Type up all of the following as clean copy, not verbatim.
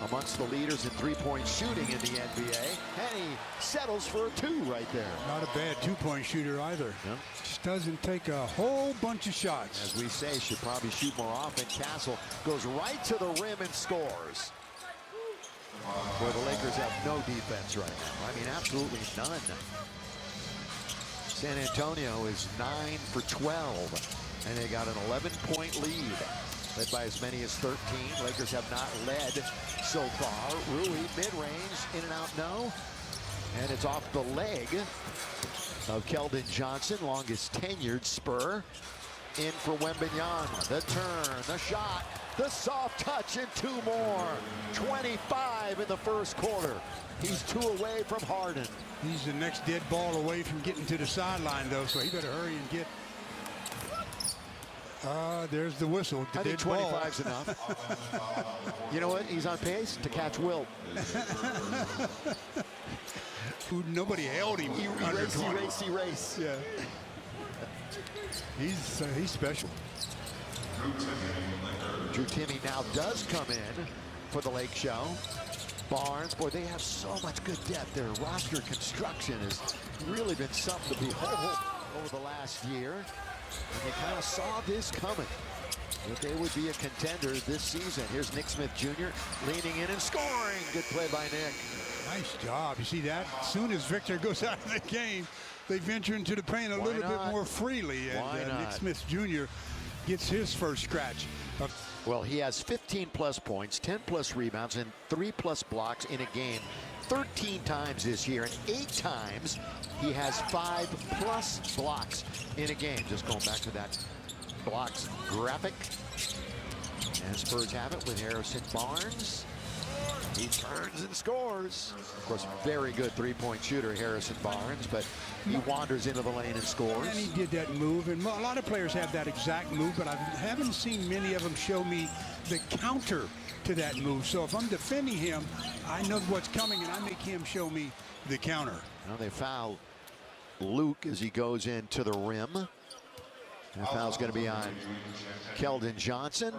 amongst the leaders in three-point shooting in the NBA, and he settles for a 2 right there. Not a bad two-point shooter either. Yep. Just doesn't take a whole bunch of shots. As we say, should probably shoot more often. Castle goes right to the rim and scores. Where the Lakers have no defense right now. I mean, absolutely none. San Antonio is 9 for 12, and they got an 11-point lead, led by as many as 13. Lakers have not led so far. Rui, mid-range, in and out, no. And it's off the leg of Keldon Johnson, longest tenured Spur. In for Wembanyama. The turn, the shot, the soft touch, and 2 more. 25 in the first quarter. He's 2 away from Harden. He's the next dead ball away from getting to the sideline, though, so he better hurry and get. There's the whistle. I think 25's enough. You know what? He's on pace to catch Wilt. Nobody held him. Race. Yeah. He's special. Drew Timme now does come in for the Lake Show. Barnes, boy, they have so much good depth. Their roster construction has really been something to behold over the last year. And they kind of saw this coming, that they would be a contender this season. Here's Nick Smith Jr. leaning in and scoring. Good play by Nick. Nice job. You see that? As soon as Victor goes out of the game, they venture into the paint a little bit more freely. And Nick Smith Jr. gets his first scratch. Well, he has 15-plus points, 10-plus rebounds, and 3-plus blocks in a game 13 times this year, and 8 times he has 5-plus blocks in a game. Just going back to that blocks graphic. And Spurs have it with Harrison Barnes. He turns and scores. Of course, very good three-point shooter, Harrison Barnes, but he wanders into the lane and scores. And he did that move, and a lot of players have that exact move, but I haven't seen many of them show me the counter to that move. So if I'm defending him, I know what's coming, and I make him show me the counter. Now they foul Luke as he goes into the rim. That foul's going to be on Keldon Johnson.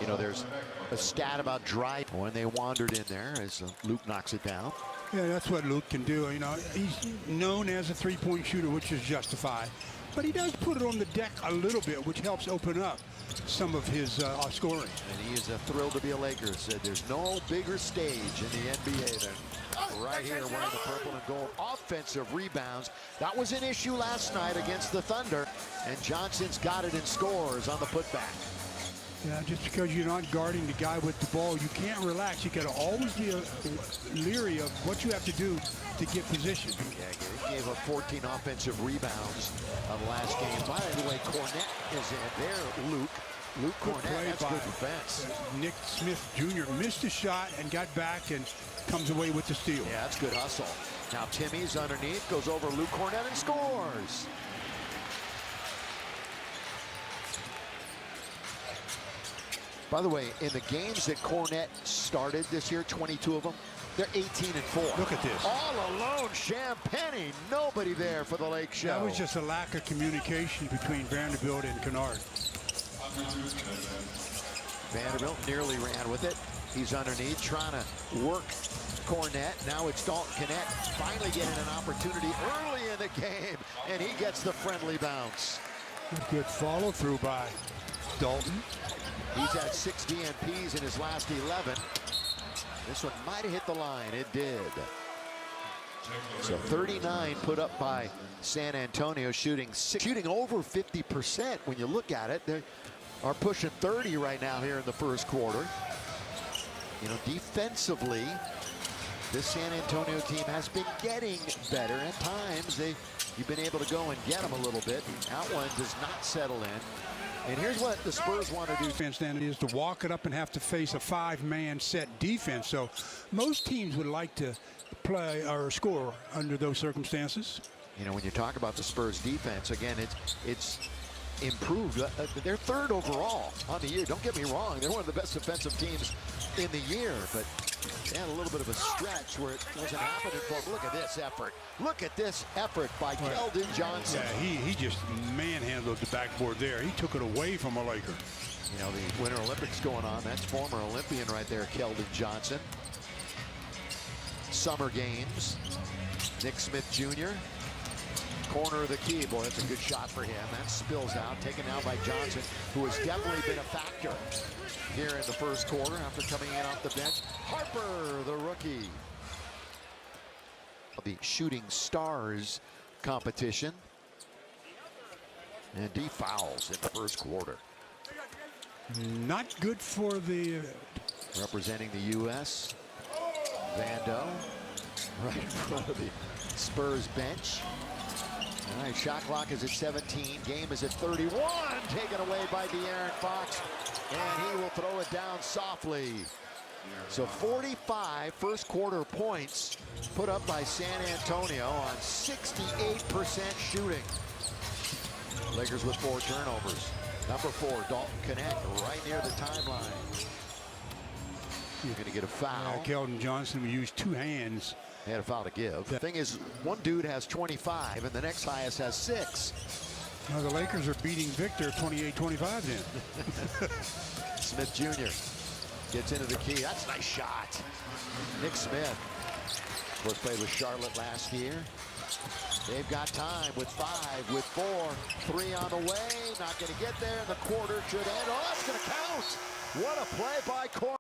You know, there's a stat about Dry when they wandered in there as Luke knocks it down. Yeah, that's what Luke can do. You know, he's known as a three-point shooter, which is justified. But he does put it on the deck a little bit, which helps open up some of his scoring. And he is thrilled to be a Laker. Said there's no bigger stage in the NBA than right here wearing the purple and gold. Offensive rebounds. That was an issue last night against the Thunder. And Johnson's got it and scores on the putback. Yeah, just because you're not guarding the guy with the ball, you can't relax. You got to always be leery of what you have to do to get position. Yeah, he gave up 14 offensive rebounds of last game. By the way, Cornette is in there. Luke Cornette, that's good defense. Nick Smith Jr. missed a shot and got back and comes away with the steal. Yeah, that's good hustle. Now Timmy's underneath, goes over Luke Cornette and scores. By the way, in the games that Cornette started this year, 22 of them, they're 18-4. Look at this. All alone, Champagnie. Nobody there for the Lake Show. That was just a lack of communication between Vanderbilt and Kennard. Vanderbilt nearly ran with it. He's underneath, trying to work Cornette. Now it's Dalton Kennett finally getting an opportunity early in the game, and he gets the friendly bounce. Good follow through by Dalton. He's had 6 DNPs in his last 11. This one might have hit the line. It did. So 39 put up by San Antonio, shooting over 50% when you look at it. They are pushing 30 right now here in the first quarter. You know, defensively, this San Antonio team has been getting better. At times, you've been able to go and get them a little bit. That one does not settle in. And here's what the Spurs want to do. Defense then is to walk it up and have to face a 5-man set defense. So most teams would like to play or score under those circumstances. You know, when you talk about the Spurs defense, again, it's improved. They're 3rd overall on the year. Don't get me wrong. They're one of the best defensive teams in the year. But And a little bit of a stretch where it wasn't happening for him. Look at this effort. Look at this effort by Keldon Johnson. Yeah, he just manhandled the backboard there. He took it away from a Laker. You know, the Winter Olympics going on. That's former Olympian right there, Keldon Johnson. Summer Games. Nick Smith Jr. Corner of the key. Boy, that's a good shot for him. That spills out. Taken down by Johnson, who has definitely been a factor here in the first quarter after coming in off the bench. Harper, the rookie. The Shooting Stars competition. And D fouls in the first quarter. Not good for the... Representing the U.S., Vando, right in front of the Spurs bench. All right, shot clock is at 17. Game is at 31. Taken away by De'Aaron Fox. And he will throw it down softly. So 45 first quarter points put up by San Antonio on 68% shooting. Lakers with 4 turnovers. Number 4, Dalton Knecht, right near the timeline. You're going to get a foul. Keldon Johnson will use 2 hands. He had a foul to give. The thing is, one dude has 25, and the next highest has 6. Now the Lakers are beating Victor 28-25 then. Smith Jr. gets into the key. That's a nice shot. Nick Smith, of course, played with Charlotte last year. They've got time with 5, with 4, 3 on the way. Not going to get there. The quarter should end. Oh, that's going to count. What a play by Corey.